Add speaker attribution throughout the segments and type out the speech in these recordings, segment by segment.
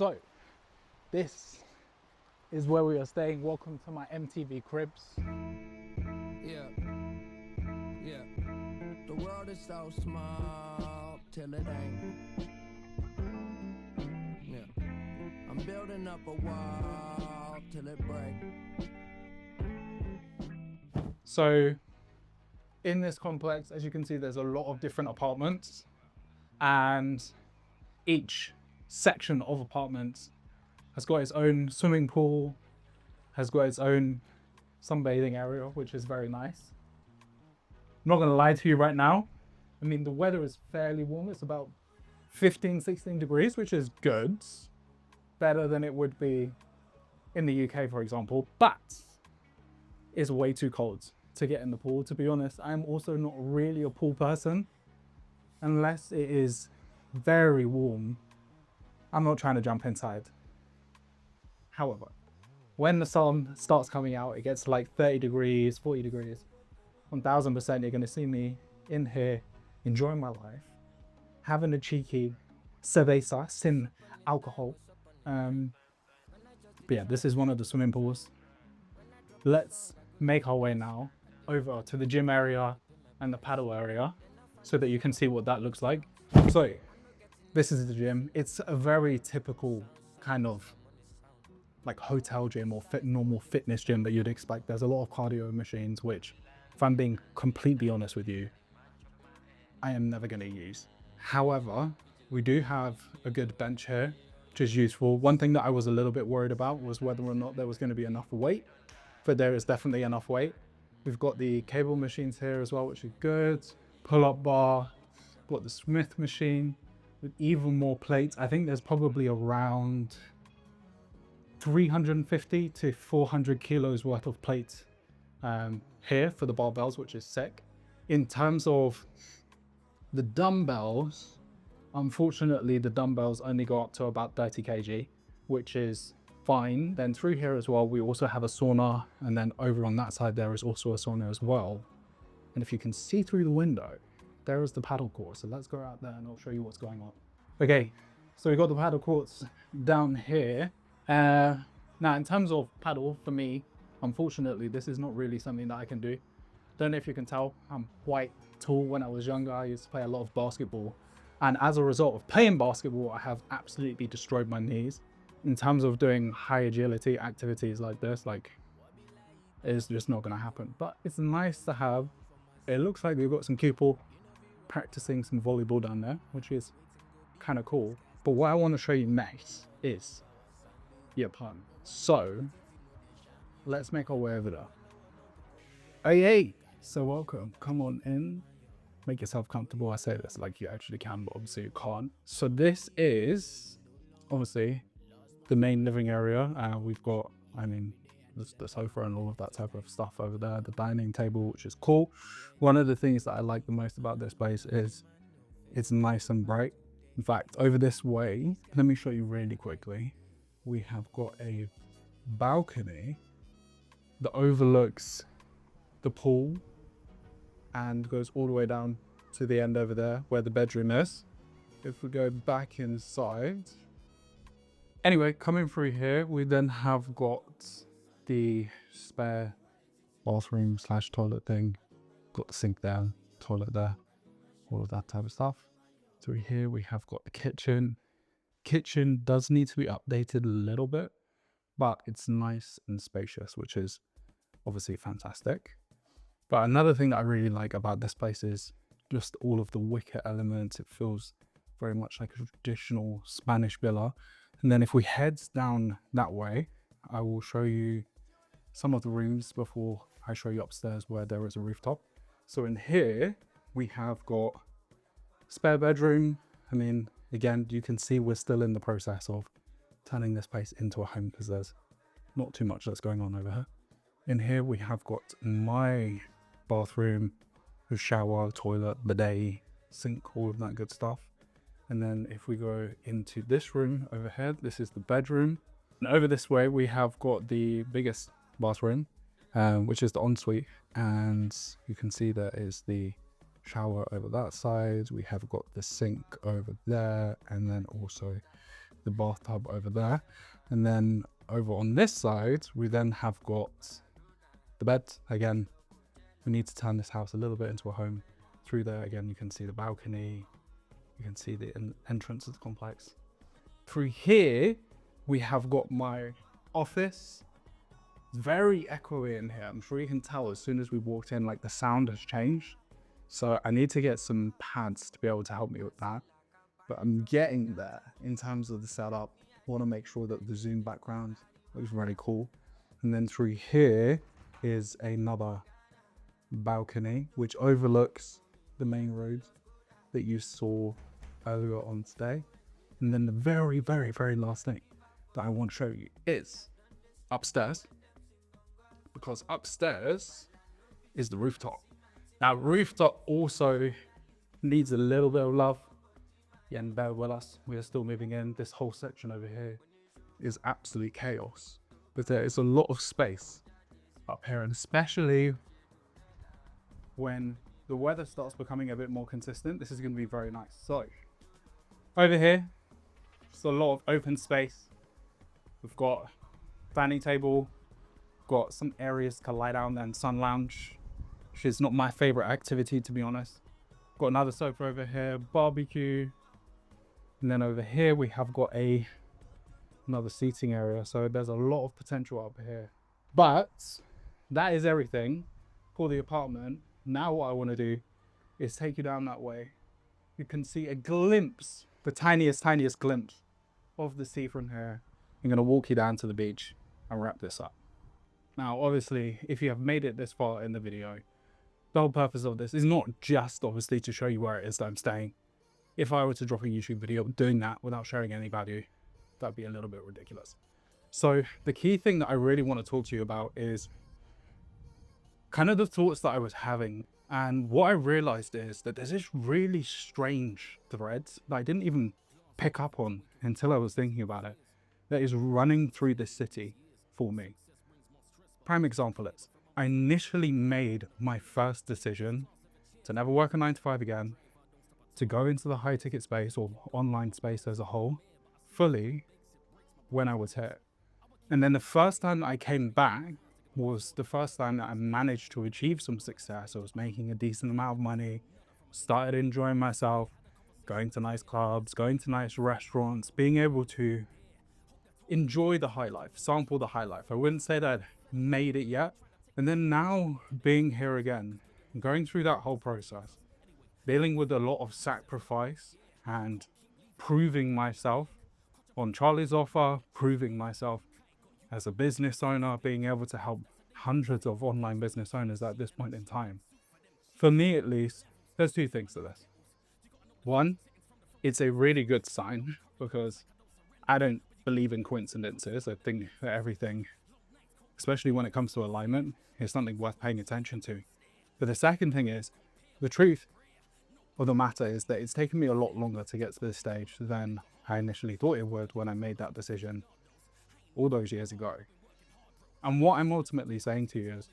Speaker 1: So, this is where we are staying. Welcome to my MTV cribs.
Speaker 2: Yeah, yeah. The world is so small till it ain't. Yeah, I'm building up a wall till it break.
Speaker 1: So, in this complex, as you can see, there's a lot of different apartments, and each section of apartments has got its own swimming pool, has got its own sunbathing area, which is very nice. I'm not gonna lie to you right now. I mean, the weather is fairly warm. It's about 15, 16 degrees, which is good. Better than it would be in the UK, for example, but it's way too cold to get in the pool. To be honest, I'm also not really a pool person. Unless it is very warm, I'm not trying to jump inside. However, when the sun starts coming out, it gets like 30 degrees, 40 degrees, 1000% you're gonna see me in here enjoying my life, having a cheeky cerveza sin alcohol. But yeah, this is one of the swimming pools. Let's make our way now over to the gym area and the paddle area so that you can see what that looks like. So this is the gym. It's a very typical kind of like hotel gym or normal fitness gym that you'd expect. There's a lot of cardio machines, which, if I'm being completely honest with you, I am never going to use. However, we do have a good bench here, which is useful. One thing that I was a little bit worried about was whether or not there was going to be enough weight, but there is definitely enough weight. We've got the cable machines here as well, which is good. Pull-up bar, got the Smith machine with even more plates. I think there's probably around 350 to 400 kilos worth of plates here for the barbells, which is sick. In terms of the dumbbells, unfortunately, the dumbbells only go up to about 30 kg, which is fine. Then through here as well, we also have a sauna, and then over on that side, there is also a sauna as well. And if you can see through the window, there is the paddle court. So let's go out there and I'll show you what's going on. Okay, so we've got the paddle courts down here. Now, in terms of paddle, for me, unfortunately, this is not really something that I can do. Don't know if you can tell, I'm quite tall. When I was younger, I used to play a lot of basketball. And as a result of playing basketball, I have absolutely destroyed my knees. In terms of doing high agility activities like this, like, it's just not gonna happen. But it's nice to have. It looks like we've got some people practicing some volleyball down there, which is kind of cool. But what I want to show you next is the apartment. So let's make our way over there. Hey, so welcome. Come on in. Make yourself comfortable. I say this like you actually can, but obviously you can't. So this is obviously the main living area. We've got, I mean, the sofa and all of that type of stuff over there. The dining table, which is cool. One of the things that I like the most about this place is it's nice and bright. In fact, over this way, let me show you really quickly. We have got a balcony that overlooks the pool and goes all the way down to the end over there where the bedroom is. If we go back inside, anyway, coming through here, we then have got the spare bathroom / toilet thing. Got the sink there, toilet there, all of that type of stuff. Through here, we have got the kitchen. Kitchen does need to be updated a little bit, but it's nice and spacious, which is obviously fantastic. But another thing that I really like about this place is just all of the wicker elements. It feels very much like a traditional Spanish villa. And then if we head down that way, I will show you some of the rooms before I show you upstairs where there is a rooftop. So in here, we have got spare bedroom. I mean, again, you can see we're still in the process of turning this place into a home because there's not too much that's going on over here. In here, we have got my bathroom, a shower, toilet, bidet, sink, all of that good stuff. And then if we go into this room over here, this is the bedroom. And over this way, we have got the biggest bathroom, which is the ensuite. And you can see there is the shower over that side. We have got the sink over there, and then also the bathtub over there. And then over on this side, we then have got the bed. Again, we need to turn this house a little bit into a home. Through there, again, you can see the balcony. You can see the entrance of the complex. Through here, we have got my office. It's very echoey in here. I'm sure you can tell as soon as we walked in, like the sound has changed. So I need to get some pads to be able to help me with that. But I'm getting there in terms of the setup. I want to make sure that the Zoom background looks really cool. And then through here is another balcony, which overlooks the main road that you saw earlier on today. And then the very, very, very last thing that I want to show you is upstairs, because upstairs is the rooftop. Now, rooftop also needs a little bit of love. Yeah, and bear with us, we are still moving in. This whole section over here is absolute chaos, but there is a lot of space up here, and especially when the weather starts becoming a bit more consistent, this is going to be very nice. So over here, just a lot of open space. We've got dining table, got some areas to lie down and sun lounge, which is not my favorite activity, to be honest. Got another sofa over here, barbecue. And then over here, we have got another seating area. So there's a lot of potential up here. But that is everything for the apartment. Now what I want to do is take you down that way. You can see a glimpse, the tiniest glimpse of the sea from here. I'm going to walk you down to the beach and wrap this up. Now, obviously, if you have made it this far in the video, the whole purpose of this is not just obviously to show you where it is that I'm staying. If I were to drop a YouTube video doing that without sharing any value, that'd be a little bit ridiculous. So the key thing that I really want to talk to you about is kind of the thoughts that I was having. And what I realized is that there's this really strange thread that I didn't even pick up on until I was thinking about it, that is running through this city for me. Prime example is, I initially made my first decision to never work a 9 to 5 again, to go into the high ticket space or online space as a whole fully when I was here. And then the first time that I came back was the first time that I managed to achieve some success. I was making a decent amount of money, started enjoying myself, going to nice clubs, going to nice restaurants, being able to enjoy the high life, sample the high life. I wouldn't say that I'd made it yet. And then now being here again, going through that whole process, dealing with a lot of sacrifice and proving myself on Charlie's offer, proving myself as a business owner, being able to help hundreds of online business owners at this point in time. For me, at least, there's two things to this. One, it's a really good sign because I don't believe in coincidences. I think that everything, especially when it comes to alignment, is something worth paying attention to. But the second thing is, the truth of the matter is that it's taken me a lot longer to get to this stage than I initially thought it would when I made that decision all those years ago. And what I'm ultimately saying to you is,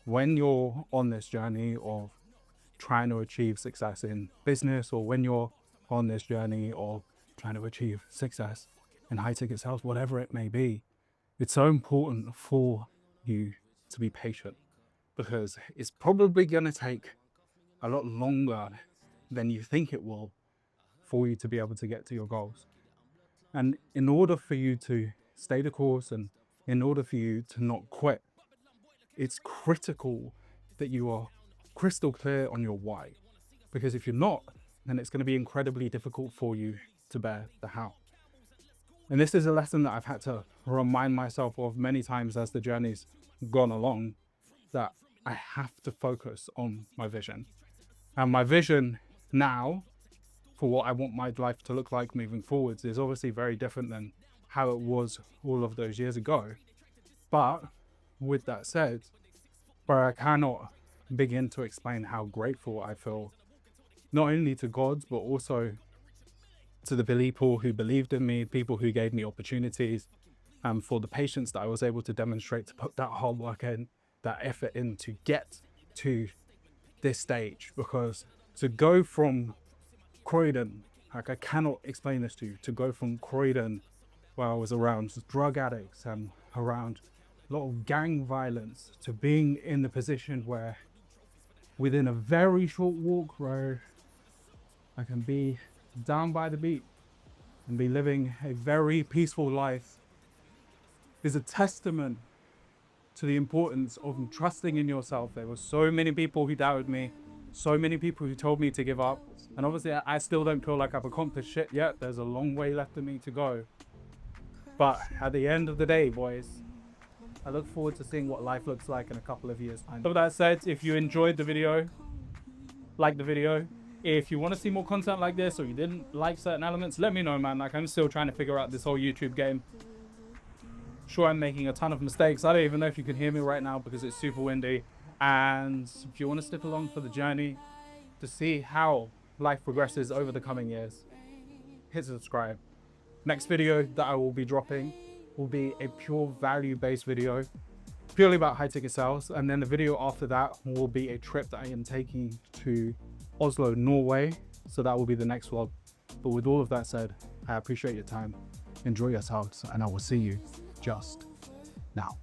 Speaker 1: when you're on this journey of trying to achieve success in business, or when you're on this journey of trying to achieve success in high ticket sales, whatever it may be, it's so important for you to be patient, because it's probably going to take a lot longer than you think it will for you to be able to get to your goals. And in order for you to stay the course and in order for you to not quit, it's critical that you are crystal clear on your why. Because if you're not, then it's going to be incredibly difficult for you to bear the how. And this is a lesson that I've had to remind myself of many times as the journey's gone along, that I have to focus on my vision. And my vision now for what I want my life to look like moving forwards is obviously very different than how it was all of those years ago. But with that said, where I cannot begin to explain how grateful I feel, not only to God, but also to the people who believed in me, people who gave me opportunities, and for the patience that I was able to demonstrate to put that hard work in, that effort in to get to this stage. Because to go from Croydon, like, I cannot explain this to you, to go from Croydon where I was around drug addicts and around a lot of gang violence, to being in the position where within a very short walk, bro, I can be down by the beach and be living a very peaceful life, is a testament to the importance of trusting in yourself. There were so many people who doubted me, so many people who told me to give up, and obviously I still don't feel like I've accomplished shit yet. There's a long way left for me to go, but at the end of the day, boys, I look forward to seeing what life looks like in a couple of years' time. So with that said, if you enjoyed the video, like the video. If you want to see more content like this, or you didn't like certain elements, let me know, man. Like, I'm still trying to figure out this whole YouTube game. Sure, I'm making a ton of mistakes. I don't even know if you can hear me right now because it's super windy. And if you want to stick along for the journey to see how life progresses over the coming years, hit subscribe. Next video that I will be dropping will be a pure value-based video, purely about high ticket sales. And then the video after that will be a trip that I am taking to Oslo, Norway. So that will be the next vlog. But with all of that said, I appreciate your time. Enjoy yourselves, and I will see you just now.